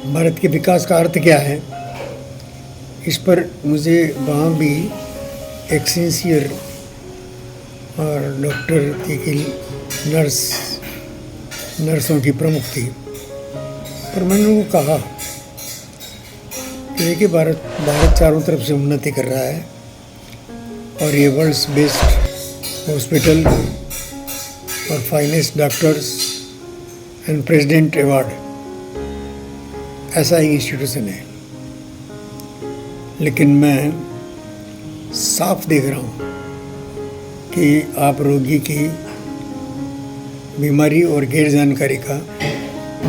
भारत के विकास का अर्थ क्या है, इस पर मुझे वहाँ भी एक सिंसियर और डॉक्टर थी कि नर्सों की प्रमुख थी, पर मैंने उनको कहा कि देखिए भारत चारों तरफ से उन्नति कर रहा है और ये वर्ल्ड्स बेस्ट हॉस्पिटल और finest doctors and president award ऐसा ही इंस्टीट्यूशन है, लेकिन मैं साफ देख रहा हूँ कि आप रोगी की बीमारी और गैर जानकारी का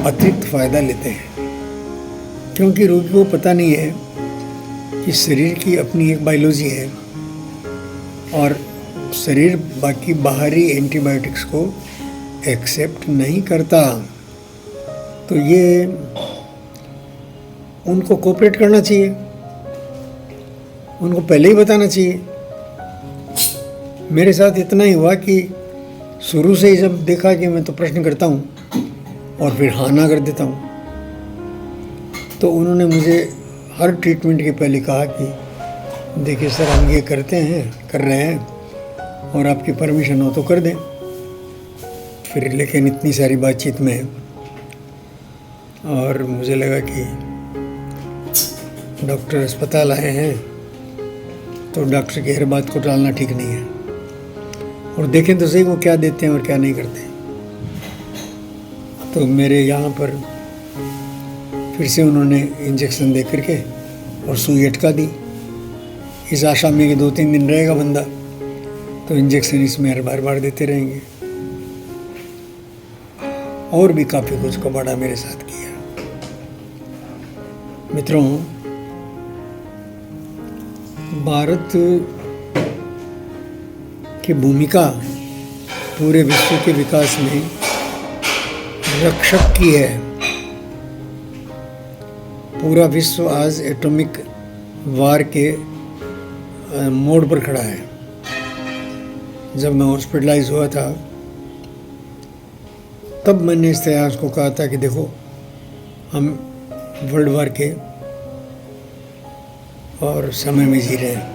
अतिरिक्त फ़ायदा लेते हैं, क्योंकि रोगी को पता नहीं है कि शरीर की अपनी एक बायोलॉजी है और शरीर बाकी बाहरी एंटीबायोटिक्स को एक्सेप्ट नहीं करता। तो ये उनको कोऑपरेट करना चाहिए, उनको पहले ही बताना चाहिए। मेरे साथ इतना ही हुआ कि शुरू से ही जब देखा कि मैं तो प्रश्न करता हूँ और फिर हाँ ना कर देता हूँ, तो उन्होंने मुझे हर ट्रीटमेंट के पहले कहा कि देखिए सर, हम ये कर रहे हैं और आपकी परमिशन हो तो कर दें। फिर लेकिन इतनी सारी बातचीत में और मुझे लगा कि डॉक्टर अस्पताल आए हैं तो डॉक्टर की हर बात को टालना ठीक नहीं है, और देखें तो सही वो क्या देते हैं और क्या नहीं करते। तो मेरे यहाँ पर फिर से उन्होंने इंजेक्शन दे करके और सुई अटका दी, इस आशा में कि 2-3 दिन रहेगा बंदा तो इंजेक्शन इसमें हर बार देते रहेंगे। और भी काफ़ी कुछ कबाड़ा मेरे साथ किया। मित्रों, भारत की भूमिका पूरे विश्व के विकास में रक्षक की है। पूरा विश्व आज एटॉमिक वार के मोड़ पर खड़ा है। जब मैं हॉस्पिटलाइज हुआ था तब मैंने इस इतिहास को कहा था कि देखो, हम वर्ल्ड वार के और समय में जी रहे हैं।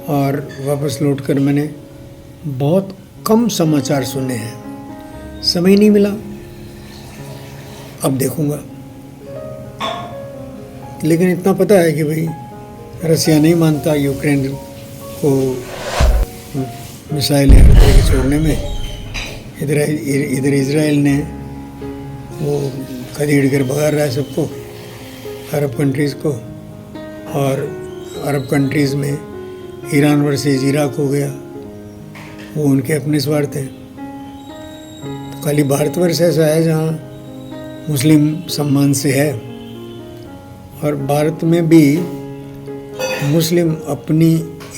और वापस लौटकर मैंने बहुत कम समाचार सुने हैं, समय नहीं मिला, अब देखूंगा। लेकिन इतना पता है कि भाई रसिया नहीं मानता यूक्रेन को मिसाइलें हर तरह की छोड़ने में। इधर इजराइल ने वो खदेड़ कर भगा रहा है सबको, अरब कंट्रीज़ को, और अरब कंट्रीज़ में ईरान वर्सेस इराक हो गया, वो उनके अपने स्वार्थ हैं। तो खाली भारतवर्ष ऐसा है जहाँ मुस्लिम सम्मान से है, और भारत में भी मुस्लिम अपनी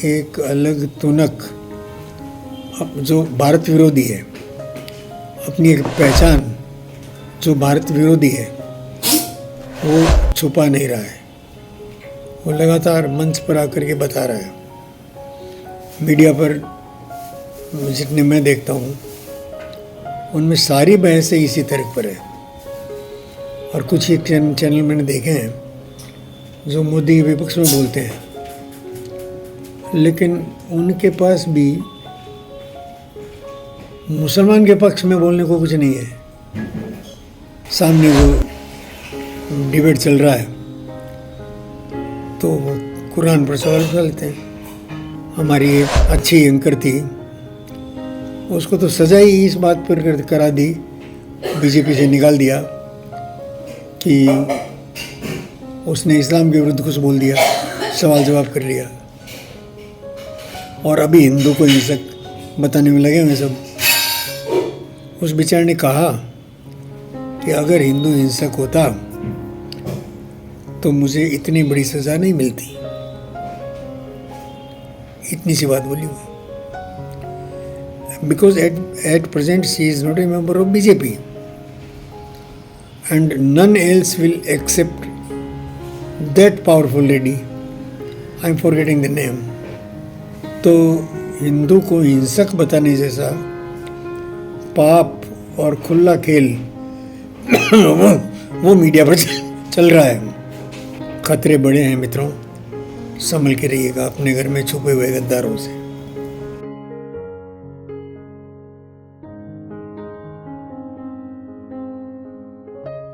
एक अलग तुनक जो भारत विरोधी है, अपनी एक पहचान जो भारत विरोधी है, वो छुपा नहीं रहा है। वो लगातार मंच पर आकर के बता रहा है। मीडिया पर जितने मैं देखता हूँ उनमें सारी बहसें इसी तर्क पर है। और कुछ ही चैनल मैंने देखे हैं जो मोदी के विपक्ष में बोलते हैं, लेकिन उनके पास भी मुसलमान के पक्ष में बोलने को कुछ नहीं है। सामने जो डिबेट चल रहा है तो वो कुरान पर सवाल उछालते हैं। हमारी एक अच्छी एंकर थी, उसको तो सजा ही इस बात पर करा दी, बीजेपी से निकाल दिया कि उसने इस्लाम के विरुद्ध कुछ बोल दिया, सवाल जवाब कर लिया। और अभी हिंदू को हिंसक बताने में लगे हुए सब। उस बेचारे ने कहा कि अगर हिंदू हिंसक होता तो मुझे इतनी बड़ी सज़ा नहीं मिलती। इतनी सी बात बोली वो। Because at present she is not a member of BJP and none else will accept that powerful lady. I am forgetting the name. तो हिंदू को हिंसक बताने जैसा पाप और खुला खेल वो मीडिया पर चल रहा है। खतरे बड़े हैं मित्रों, संभल के रहिएगा अपने घर में छुपे हुए गद्दारों से।